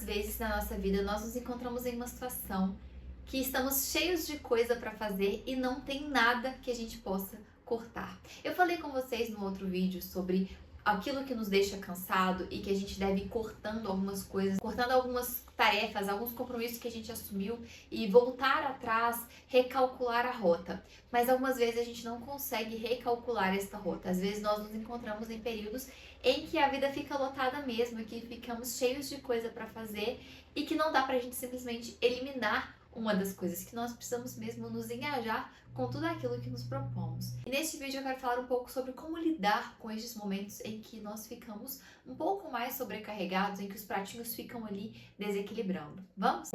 vezes na nossa vida nós nos encontramos em uma situação que estamos cheios de coisa para fazer e não tem nada que a gente possa cortar. Eu falei com vocês no outro vídeo sobre aquilo que nos deixa cansado e que a gente deve ir cortando algumas coisas, cortando algumas tarefas, alguns compromissos que a gente assumiu e voltar atrás, recalcular a rota. Mas algumas vezes a gente não consegue recalcular esta rota. Às vezes nós nos encontramos em períodos em que a vida fica lotada mesmo, que ficamos cheios de coisa para fazer e que não dá pra gente simplesmente eliminar uma das coisas, que nós precisamos mesmo nos engajar com tudo aquilo que nos propomos. E neste vídeo eu quero falar um pouco sobre como lidar com estes momentos em que nós ficamos um pouco mais sobrecarregados, em que os pratinhos ficam ali desequilibrando. Vamos?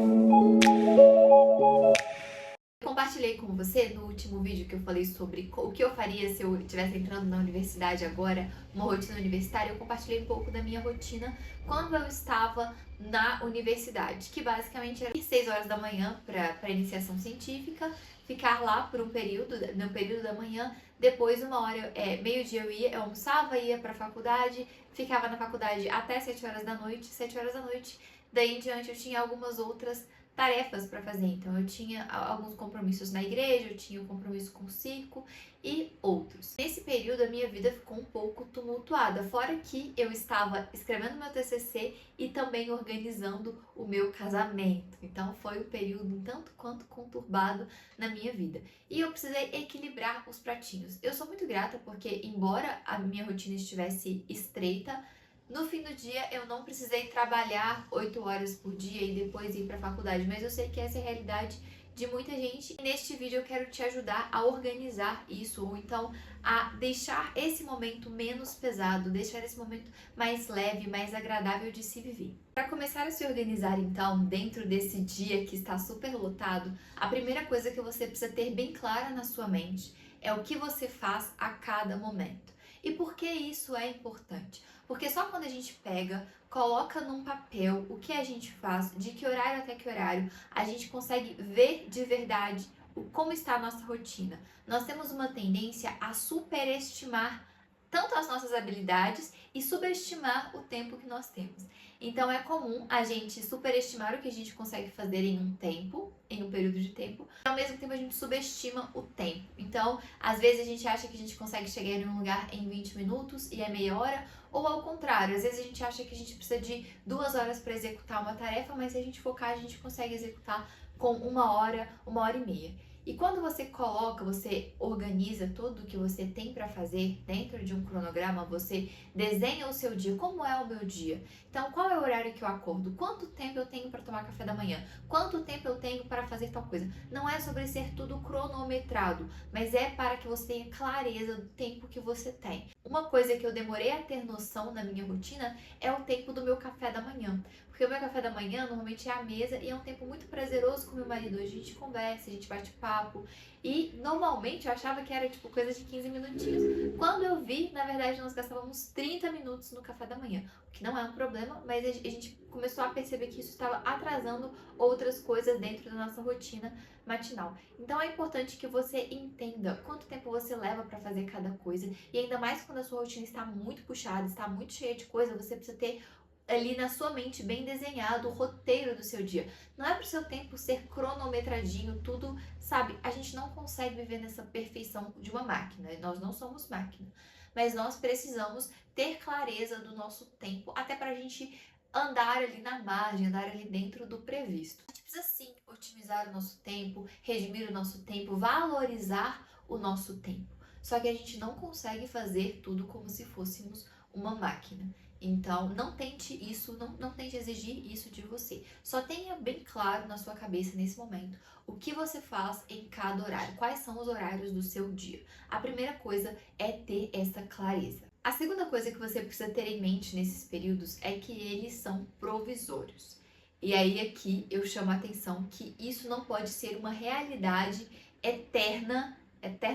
Compartilhei com você no último vídeo que eu falei sobre o que eu faria se eu estivesse entrando na universidade agora, uma rotina universitária. Eu compartilhei um pouco da minha rotina quando eu estava na universidade, que basicamente era 6 horas da manhã para iniciação científica, ficar lá por um período, no período da manhã, depois meio-dia eu almoçava, ia para a faculdade, ficava na faculdade até 7 horas da noite, 7 horas da noite, daí em diante eu tinha algumas outras tarefas para fazer. Então eu tinha alguns compromissos na igreja, eu tinha um compromisso com o circo e outros. Nesse período a minha vida ficou um pouco tumultuada, fora que eu estava escrevendo meu TCC e também organizando o meu casamento. Então foi um período um tanto quanto conturbado na minha vida. E eu precisei equilibrar os pratinhos. Eu sou muito grata porque, embora a minha rotina estivesse estreita, no fim do dia eu não precisei trabalhar 8 horas por dia e depois ir para a faculdade, mas eu sei que essa é a realidade de muita gente. E neste vídeo eu quero te ajudar a organizar isso, ou então a deixar esse momento menos pesado, deixar esse momento mais leve, mais agradável de se viver. Para começar a se organizar então, dentro desse dia que está super lotado, a primeira coisa que você precisa ter bem clara na sua mente é o que você faz a cada momento. E por que isso é importante? Porque só quando a gente pega, coloca num papel o que a gente faz, de que horário até que horário, a gente consegue ver de verdade como está a nossa rotina. Nós temos uma tendência a superestimar tanto as nossas habilidades e subestimar o tempo que nós temos. Então é comum a gente superestimar o que a gente consegue fazer em um tempo, em um período de tempo, e ao mesmo tempo a gente subestima o tempo. Então, às vezes a gente acha que a gente consegue chegar em um lugar em 20 minutos e é meia hora, ou ao contrário, às vezes a gente acha que a gente precisa de 2 horas para executar uma tarefa, mas se a gente focar, a gente consegue executar com 1 hora e meia. E quando você coloca, você organiza tudo o que você tem para fazer dentro de um cronograma, você desenha o seu dia, como é o meu dia. Então, qual é o horário que eu acordo? Quanto tempo eu tenho para tomar café da manhã? Quanto tempo eu tenho para fazer tal coisa? Não é sobre ser tudo cronometrado, mas é para que você tenha clareza do tempo que você tem. Uma coisa que eu demorei a ter noção na minha rotina é o tempo do meu café da manhã. Porque o meu café da manhã normalmente é à mesa e é um tempo muito prazeroso com meu marido. A gente conversa, a gente bate papo. E normalmente eu achava que era tipo coisa de 15 minutinhos. Quando eu vi, na verdade nós gastávamos 30 minutos no café da manhã. O que não é um problema, mas a gente começou a perceber que isso estava atrasando outras coisas dentro da nossa rotina matinal. Então é importante que você entenda quanto tempo você leva para fazer cada coisa. E ainda mais quando a sua rotina está muito puxada, está muito cheia de coisa, você precisa ter ali na sua mente bem desenhado o roteiro do seu dia. Não é pro seu tempo ser cronometradinho, tudo, sabe? A gente não consegue viver nessa perfeição de uma máquina. Nós não somos máquina. Mas nós precisamos ter clareza do nosso tempo, até pra gente andar ali na margem, andar ali dentro do previsto. A gente precisa sim otimizar o nosso tempo, redimir o nosso tempo, valorizar o nosso tempo. Só que a gente não consegue fazer tudo como se fôssemos uma máquina. Então, não tente isso, não tente exigir isso de você. Só tenha bem claro na sua cabeça nesse momento o que você faz em cada horário, quais são os horários do seu dia. A primeira coisa é ter essa clareza. A segunda coisa que você precisa ter em mente nesses períodos é que eles são provisórios. E aí aqui eu chamo a atenção que isso não pode ser uma realidade eterna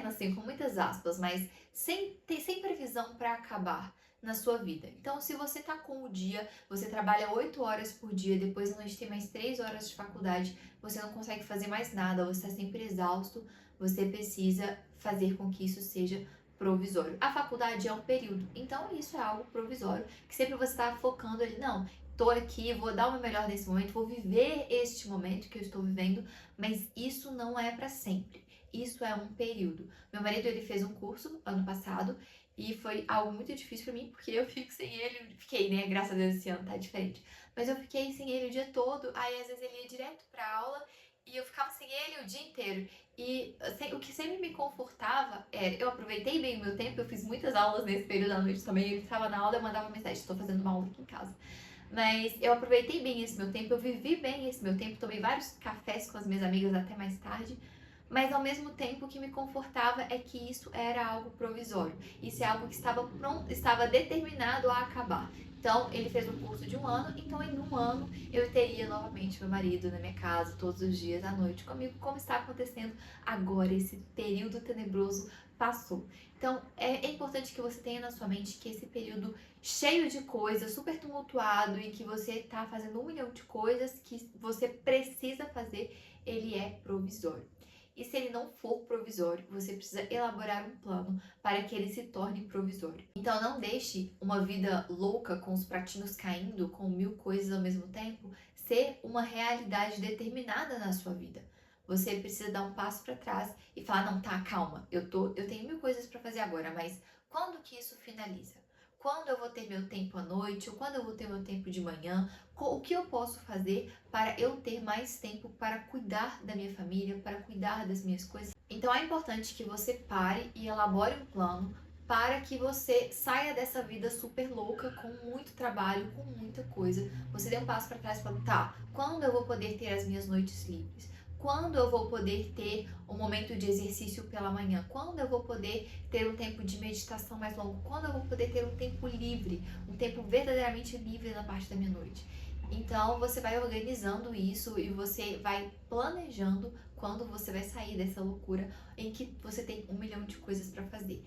assim, com muitas aspas, mas sem previsão para acabar na sua vida. Então, se você tá com o dia, você trabalha 8 horas por dia, depois à noite tem mais 3 horas de faculdade, você não consegue fazer mais nada, você está sempre exausto, você precisa fazer com que isso seja provisório. A faculdade é um período, então isso é algo provisório, que sempre você está focando ali, não, tô aqui, vou dar o meu melhor nesse momento, vou viver este momento que eu estou vivendo, mas isso não é para sempre. Isso é um período. Meu marido, ele fez um curso ano passado e foi algo muito difícil para mim, porque eu fico sem ele, fiquei, né, graças a Deus esse ano tá diferente. Mas eu fiquei sem ele o dia todo, aí às vezes ele ia direto pra aula e eu ficava sem ele o dia inteiro. E assim, o que sempre me confortava era, eu aproveitei bem o meu tempo, eu fiz muitas aulas nesse período da noite também, ele estava na aula, eu mandava mensagem, estou fazendo uma aula aqui em casa. Mas eu aproveitei bem esse meu tempo, eu vivi bem esse meu tempo, tomei vários cafés com as minhas amigas até mais tarde, mas ao mesmo tempo o que me confortava é que isso era algo provisório. Isso é algo que estava pronto, estava determinado a acabar. Então, ele fez um curso de um ano, então em um ano eu teria novamente meu marido na minha casa, todos os dias à noite comigo, como está acontecendo agora. Esse período tenebroso passou. Então, é importante que você tenha na sua mente que esse período cheio de coisas, super tumultuado, e que você tá fazendo 1 milhão de coisas que você precisa fazer, ele é provisório. E se ele não for provisório, você precisa elaborar um plano para que ele se torne provisório. Então não deixe uma vida louca com os pratinhos caindo, com 1000 coisas ao mesmo tempo, ser uma realidade determinada na sua vida. Você precisa dar um passo para trás e falar: não, tá, calma, eu tenho 1000 coisas para fazer agora, mas quando que isso finaliza? Quando eu vou ter meu tempo à noite, ou quando eu vou ter meu tempo de manhã, o que eu posso fazer para eu ter mais tempo para cuidar da minha família, para cuidar das minhas coisas. Então é importante que você pare e elabore um plano para que você saia dessa vida super louca, com muito trabalho, com muita coisa. Você dê um passo para trás e fala: tá, quando eu vou poder ter as minhas noites livres? Quando eu vou poder ter um momento de exercício pela manhã? Quando eu vou poder ter um tempo de meditação mais longo? Quando eu vou poder ter um tempo livre, um tempo verdadeiramente livre na parte da minha noite? Então você vai organizando isso e você vai planejando quando você vai sair dessa loucura em que você tem 1 milhão de coisas para fazer.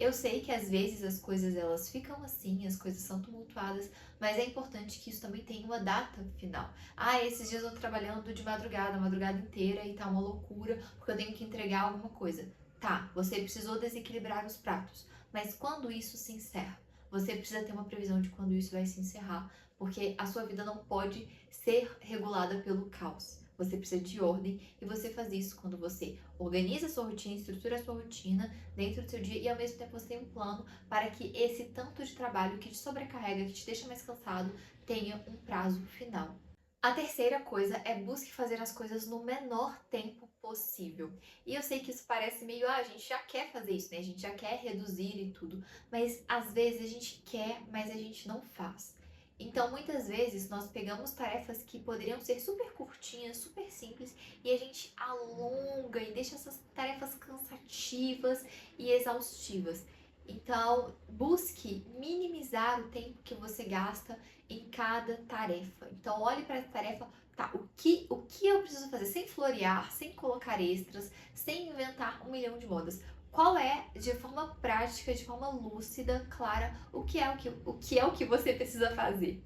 Eu sei que às vezes as coisas elas ficam assim, as coisas são tumultuadas, mas é importante que isso também tenha uma data final. Ah, esses dias eu tô trabalhando de madrugada, a madrugada inteira, e tá uma loucura porque eu tenho que entregar alguma coisa. Tá, você precisou desequilibrar os pratos, mas quando isso se encerra? Você precisa ter uma previsão de quando isso vai se encerrar, porque a sua vida não pode ser regulada pelo caos. Você precisa de ordem, e você faz isso quando você organiza a sua rotina, estrutura a sua rotina dentro do seu dia, e ao mesmo tempo você tem um plano para que esse tanto de trabalho que te sobrecarrega, que te deixa mais cansado, tenha um prazo final. A terceira coisa é: busque fazer as coisas no menor tempo possível. E eu sei que isso parece meio, a gente já quer fazer isso, né? A gente já quer reduzir e tudo, mas às vezes a gente quer, mas a gente não faz. Então, muitas vezes, nós pegamos tarefas que poderiam ser super curtinhas, super simples, e a gente alonga e deixa essas tarefas cansativas e exaustivas. Então, busque minimizar o tempo que você gasta em cada tarefa. Então, olhe para essa tarefa, tá, o que eu preciso fazer sem florear, sem colocar extras, sem inventar 1 milhão de modas. Qual é, de forma prática, de forma lúcida, clara, o que você precisa fazer?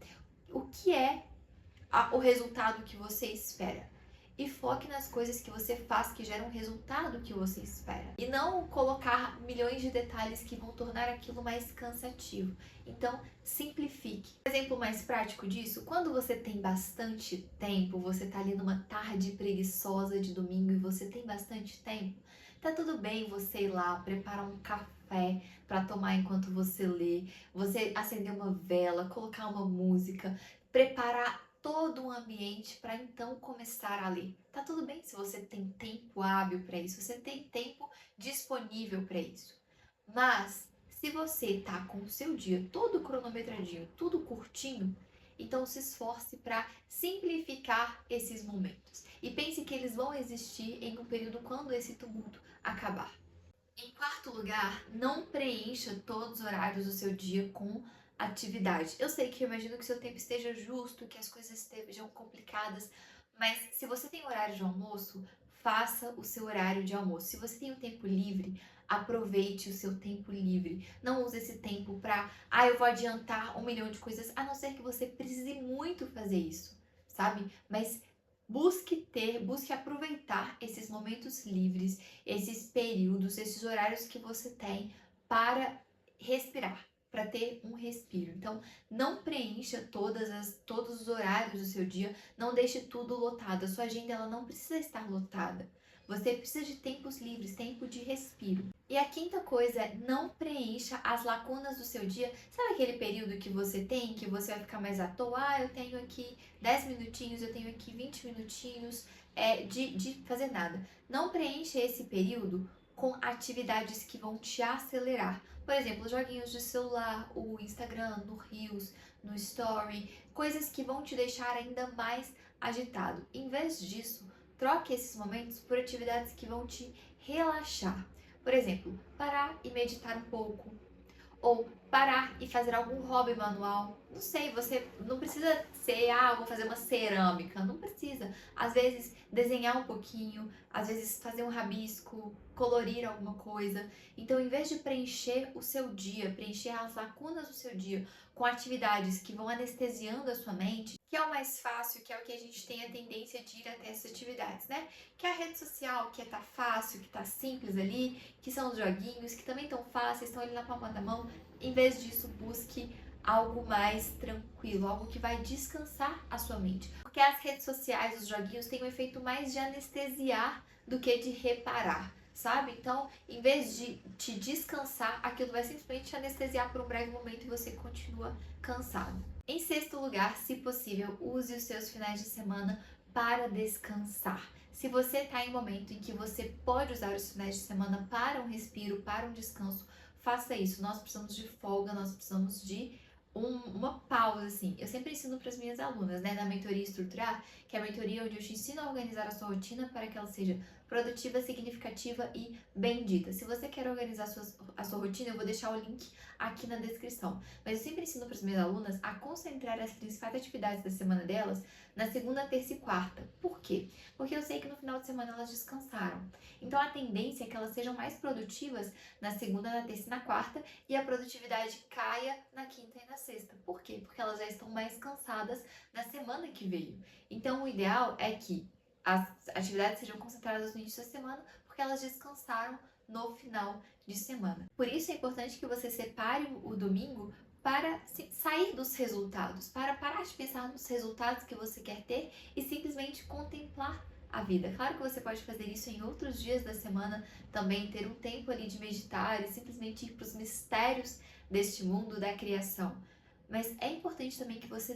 O que é o resultado que você espera? E foque nas coisas que você faz que geram o resultado que você espera. E não colocar milhões de detalhes que vão tornar aquilo mais cansativo. Então, simplifique. Um exemplo mais prático disso: quando você tem bastante tempo, você tá ali numa tarde preguiçosa de domingo e você tem bastante tempo, tá tudo bem você ir lá, preparar um café para tomar enquanto você lê, você acender uma vela, colocar uma música, preparar todo um ambiente para então começar a ler. Tá tudo bem se você tem tempo hábil para isso, você tem tempo disponível para isso. Mas se você tá com o seu dia todo cronometradinho, tudo curtinho, então se esforce para simplificar esses momentos. E pense que eles vão existir em um período quando esse tumulto acabar. Em quarto lugar, não preencha todos os horários do seu dia com atividade. Eu sei que eu imagino que seu tempo esteja justo, que as coisas estejam complicadas, mas se você tem horário de almoço, faça o seu horário de almoço. Se você tem um tempo livre, aproveite o seu tempo livre. Não use esse tempo para, eu vou adiantar 1 milhão de coisas, a não ser que você precise muito fazer isso, sabe? Mas busque aproveitar esses momentos livres, esses períodos, esses horários que você tem para respirar, para ter um respiro. Então, não preencha todos os horários do seu dia, não deixe tudo lotado. A sua agenda ela não precisa estar lotada. Você precisa de tempos livres, tempo de respiro. E a quinta coisa é não preencha as lacunas do seu dia. Sabe aquele período que você tem, que você vai ficar mais à toa? Ah, eu tenho aqui 10 minutinhos, eu tenho aqui 20 minutinhos de fazer nada. Não preencha esse período com atividades que vão te acelerar. Por exemplo, joguinhos de celular, o Instagram, no Reels, no Story, coisas que vão te deixar ainda mais agitado. Em vez disso, troque esses momentos por atividades que vão te relaxar. Por exemplo, parar e meditar um pouco, ou parar e fazer algum hobby manual. Não sei, você não precisa ser, vou fazer uma cerâmica. Não precisa. Às vezes, desenhar um pouquinho, às vezes fazer um rabisco, colorir alguma coisa. Então, em vez de preencher o seu dia, preencher as lacunas do seu dia com atividades que vão anestesiando a sua mente, que é o mais fácil, que é o que a gente tem a tendência de ir até essas atividades, né? Que é a rede social, que tá fácil, que tá simples ali, que são os joguinhos, que também estão fáceis, estão ali na palma da mão. Em vez disso, busque algo mais tranquilo, algo que vai descansar a sua mente. Porque as redes sociais, os joguinhos, têm um efeito mais de anestesiar do que de reparar, sabe? Então, em vez de te descansar, aquilo vai simplesmente te anestesiar por um breve momento e você continua cansado. Em sexto lugar, se possível, use os seus finais de semana para descansar. Se você está em um momento em que você pode usar os finais de semana para um respiro, para um descanso, faça isso. Nós precisamos de folga, nós precisamos de uma pausa, assim. Eu sempre ensino para as minhas alunas, né, da mentoria estruturar, que é a mentoria onde eu te ensino a organizar a sua rotina para que ela seja produtiva, significativa e bendita. Se você quer organizar a sua rotina, eu vou deixar o link aqui na descrição. Mas eu sempre ensino para as minhas alunas a concentrar as principais atividades da semana delas na segunda, terça e quarta. Por quê? Porque eu sei que no final de semana elas descansaram. Então a tendência é que elas sejam mais produtivas na segunda, na terça e na quarta e a produtividade caia na quinta e na sexta. Por quê? Porque elas já estão mais cansadas na semana que veio. Então o ideal é que as atividades sejam concentradas no início da semana, porque elas descansaram no final de semana. Por isso é importante que você separe o domingo para sair dos resultados, para parar de pensar nos resultados que você quer ter e simplesmente contemplar a vida. Claro que você pode fazer isso em outros dias da semana, também ter um tempo ali de meditar e simplesmente ir para os mistérios deste mundo da criação. Mas é importante também que você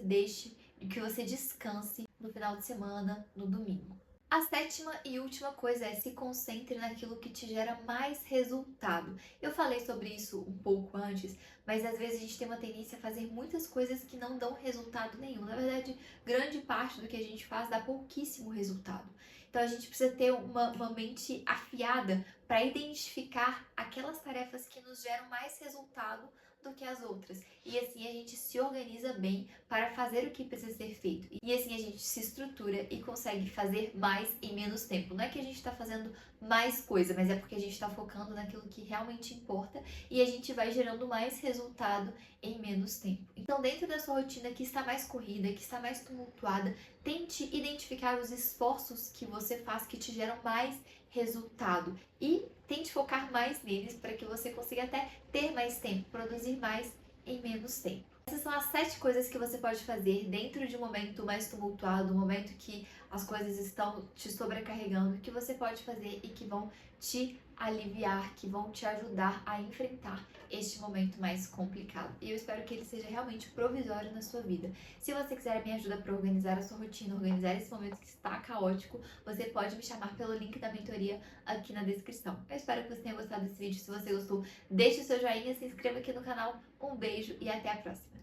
que você descanse no final de semana, no domingo. A sétima e última coisa é se concentre naquilo que te gera mais resultado. Eu falei sobre isso um pouco antes, mas às vezes a gente tem uma tendência a fazer muitas coisas que não dão resultado nenhum. Na verdade, grande parte do que a gente faz dá pouquíssimo resultado. Então a gente precisa ter uma mente afiada para identificar aquelas tarefas que nos geram mais resultado do que as outras. E assim a gente se organiza bem para fazer o que precisa ser feito. E assim a gente se estrutura e consegue fazer mais em menos tempo. Não é que a gente está fazendo mais coisa, mas é porque a gente está focando naquilo que realmente importa e a gente vai gerando mais resultado em menos tempo. Então, dentro da sua rotina que está mais corrida, que está mais tumultuada, tente identificar os esforços que você faz que te geram mais resultado e tente focar mais neles para que você consiga até ter mais tempo, produzir mais em menos tempo. Essas são as 7 coisas que você pode fazer dentro de um momento mais tumultuado, um momento que as coisas estão te sobrecarregando, que você pode fazer e que vão te aliviar, que vão te ajudar a enfrentar este momento mais complicado. E eu espero que ele seja realmente provisório na sua vida. Se você quiser a minha ajuda para organizar a sua rotina, organizar esse momento que está caótico, você pode me chamar pelo link da mentoria aqui na descrição. Eu espero que você tenha gostado desse vídeo. Se você gostou, deixe o seu joinha, se inscreva aqui no canal. Um beijo e até a próxima!